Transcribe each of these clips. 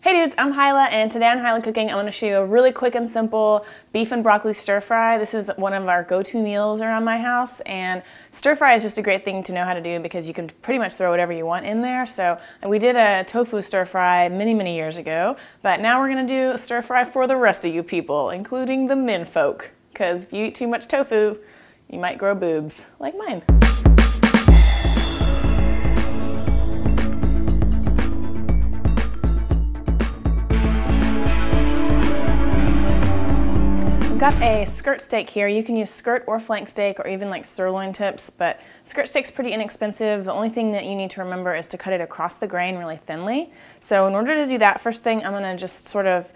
Hey dudes, I'm Hilah, and today on Hilah Cooking, I'm going to show you a really quick and simple beef and broccoli stir fry. This is one of our go-to meals around my house, and stir fry is just a great thing to know how to do because you can pretty much throw whatever you want in there. So we did a tofu stir fry many years ago, but now we're going to do a stir fry for the rest of you people, including the men folk, because if you eat too much tofu, you might grow boobs, like mine. I've got a skirt steak here. You can use skirt or flank steak or even like sirloin tips, but skirt steak's pretty inexpensive. The only thing that you need to remember is to cut it across the grain really thinly. So in order to do that, first thing I'm gonna just sort of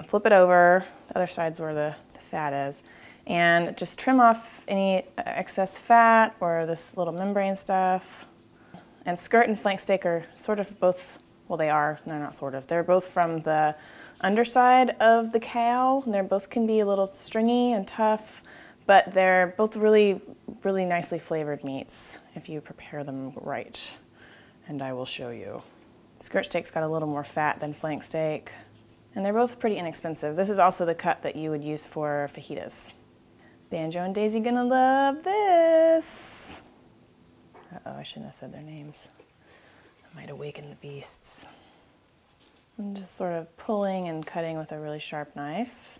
flip it over. The other side's where the fat is. And just trim off any excess fat or this little membrane stuff. And skirt and flank steak are sort of both, well they're not sort of, they're both from the underside of the cow. They both can be a little stringy and tough, but they're both really nicely flavored meats if you prepare them right. And I will show you. Skirt steak's got a little more fat than flank steak, and they're both pretty inexpensive. This is also the cut that you would use for fajitas. Banjo and Daisy gonna love this. Uh-oh, I shouldn't have said their names. I might awaken the beasts. I'm just sort of pulling and cutting with a really sharp knife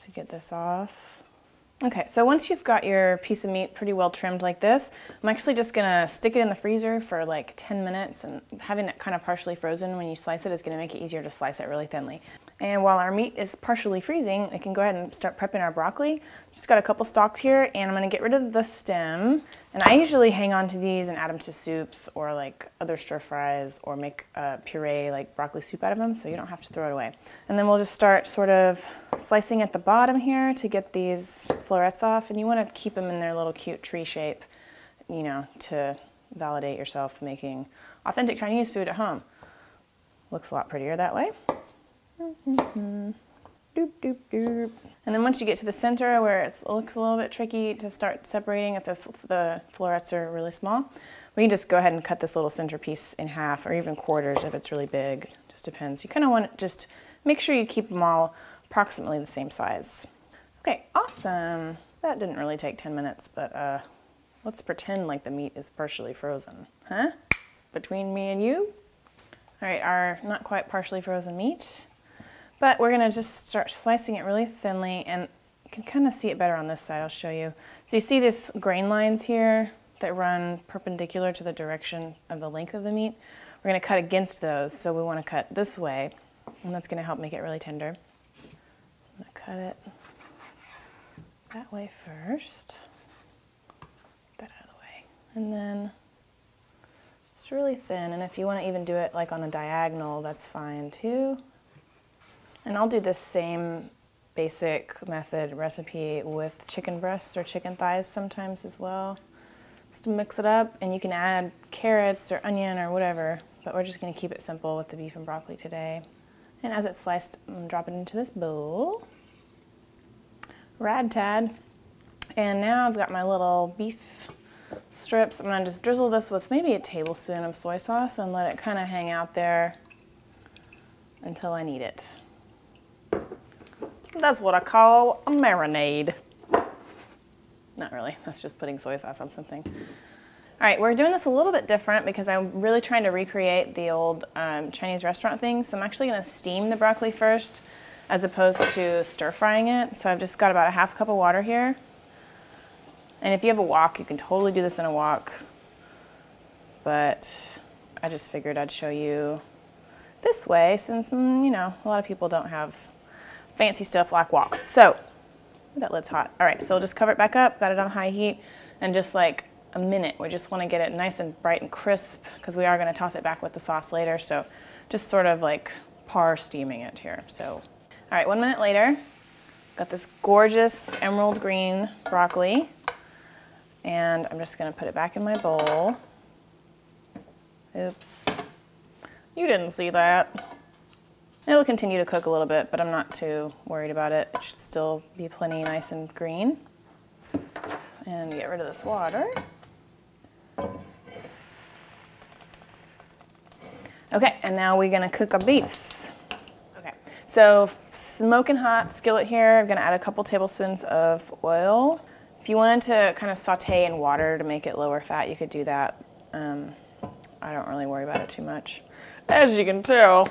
to get this off. Okay, so once you've got your piece of meat pretty well trimmed like this, I'm actually just gonna stick it in the freezer for like 10 minutes, and having it kind of partially frozen when you slice it is gonna make it easier to slice it really thinly. And while our meat is partially freezing, I can go ahead and start prepping our broccoli. Just got a couple stalks here, and I'm gonna get rid of the stem. And I usually hang on to these and add them to soups or like other stir fries, or make a puree like broccoli soup out of them, so you don't have to throw it away. And then we'll just start sort of slicing at the bottom here to get these florets off, and you want to keep them in their little cute tree shape, you know, to validate yourself making authentic Chinese food at home. Looks a lot prettier that way. Doop, doop, doop. And then once you get to the center where it looks a little bit tricky to start separating if the florets are really small, we can just go ahead and cut this little center piece in half, or even quarters if it's really big. Just depends. You kind of want to just make sure you keep them all approximately the same size. Okay, awesome. That didn't really take 10 minutes, but let's pretend like the meat is partially frozen. Huh? Between me and you? All right, our not quite partially frozen meat. But we're gonna just start slicing it really thinly, and you can kind of see it better on this side. I'll show you. So you see these grain lines here that run perpendicular to the direction of the length of the meat? We're gonna cut against those, so we wanna cut this way, and that's gonna help make it really tender. So I'm gonna cut it that way first. Get that out of the way. And then it's really thin, and if you wanna even do it like on a diagonal, that's fine too. And I'll do this same basic method recipe with chicken breasts or chicken thighs sometimes as well. Just to mix it up, and you can add carrots or onion or whatever, but we're just gonna keep it simple with the beef and broccoli today. And as it's sliced, I'm gonna drop it into this bowl. Rad tad. And now I've got my little beef strips. I'm gonna just drizzle this with maybe a tablespoon of soy sauce and let it kind of hang out there until I need it. That's what I call a marinade. Not really, that's just putting soy sauce on something. All right, we're doing this a little bit different because I'm really trying to recreate the old Chinese restaurant thing. So I'm actually gonna steam the broccoli first as opposed to stir frying it. So I've just got about a half cup of water here. And if you have a wok, you can totally do this in a wok. But I just figured I'd show you this way since, you know, a lot of people don't have fancy stuff like woks. So, that lid's hot. All right, so we'll just cover it back up, got it on high heat, and just like a minute. We just want to get it nice and bright and crisp because we are going to toss it back with the sauce later. So just sort of like par steaming it here. So, all right, 1 minute later, got this gorgeous emerald green broccoli, and I'm just going to put it back in my bowl. Oops, you didn't see that. It'll continue to cook a little bit, but I'm not too worried about it. It should still be plenty nice and green. And get rid of this water. Okay, and now we're gonna cook our beefs. Okay, so smoking hot skillet here. I'm gonna add a couple tablespoons of oil. If you wanted to kind of saute in water to make it lower fat, you could do that. I don't really worry about it too much, as you can tell.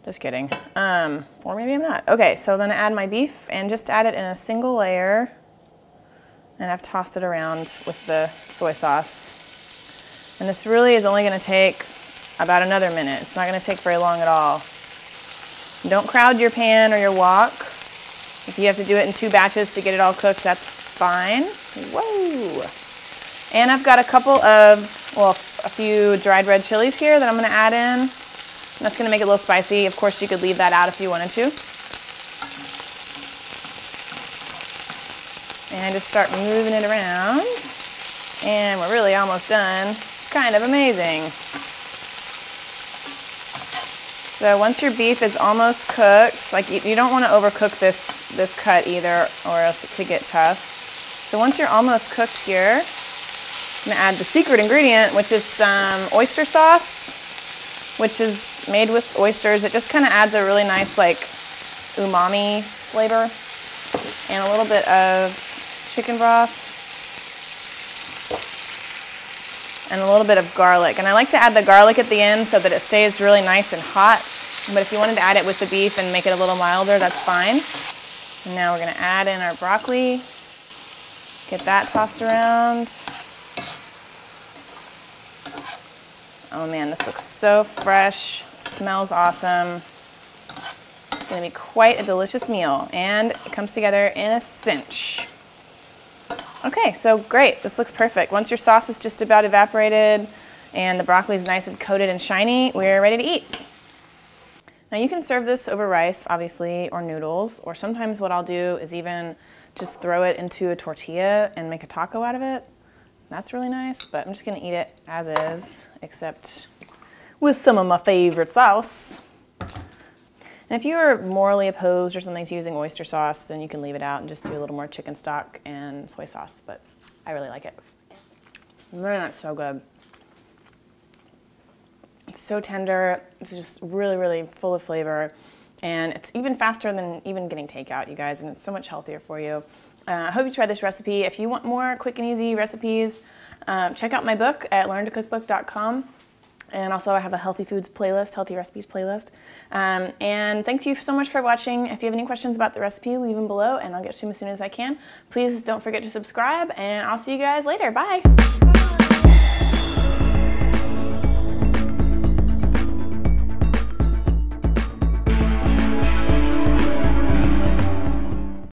Just kidding. Or maybe I'm not. Okay, so then I add my beef and just add it in a single layer. And I've tossed it around with the soy sauce. And this really is only gonna take about another minute. It's not gonna take very long at all. Don't crowd your pan or your wok. If you have to do it in 2 batches to get it all cooked, that's fine. Whoa! And I've got a couple of, well, a few dried red chilies here that I'm gonna add in. And that's gonna make it a little spicy. Of course, you could leave that out if you wanted to. And just start moving it around. And we're really almost done. It's kind of amazing. So once your beef is almost cooked, like you don't want to overcook this cut either, or else it could get tough. So once you're almost cooked here, I'm gonna add the secret ingredient, which is some oyster sauce, which is made with oysters. It just kind of adds a really nice like umami flavor, and a little bit of chicken broth, and a little bit of garlic. And I like to add the garlic at the end so that it stays really nice and hot. But if you wanted to add it with the beef and make it a little milder, that's fine. And now we're gonna add in our broccoli. Get that tossed around. Oh man, this looks so fresh. It smells awesome. It's gonna be quite a delicious meal, and it comes together in a cinch. Okay, so great, this looks perfect. Once your sauce is just about evaporated and the broccoli is nice and coated and shiny, we're ready to eat. Now you can serve this over rice, obviously, or noodles, or sometimes what I'll do is even just throw it into a tortilla and make a taco out of it. That's really nice, but I'm just gonna eat it as is, except with some of my favorite sauce. And if you are morally opposed or something to using oyster sauce, then you can leave it out and just do a little more chicken stock and soy sauce, but I really like it. Man, it's so good. It's so tender. It's just really, really full of flavor. And it's even faster than even getting takeout, you guys, and it's so much healthier for you. I hope you try this recipe. If you want more quick and easy recipes, check out my book at learntocookbook.com. And also I have a healthy foods playlist, healthy recipes playlist. And thank you so much for watching. If you have any questions about the recipe, leave them below and I'll get to them as soon as I can. Please don't forget to subscribe, and I'll see you guys later. Bye.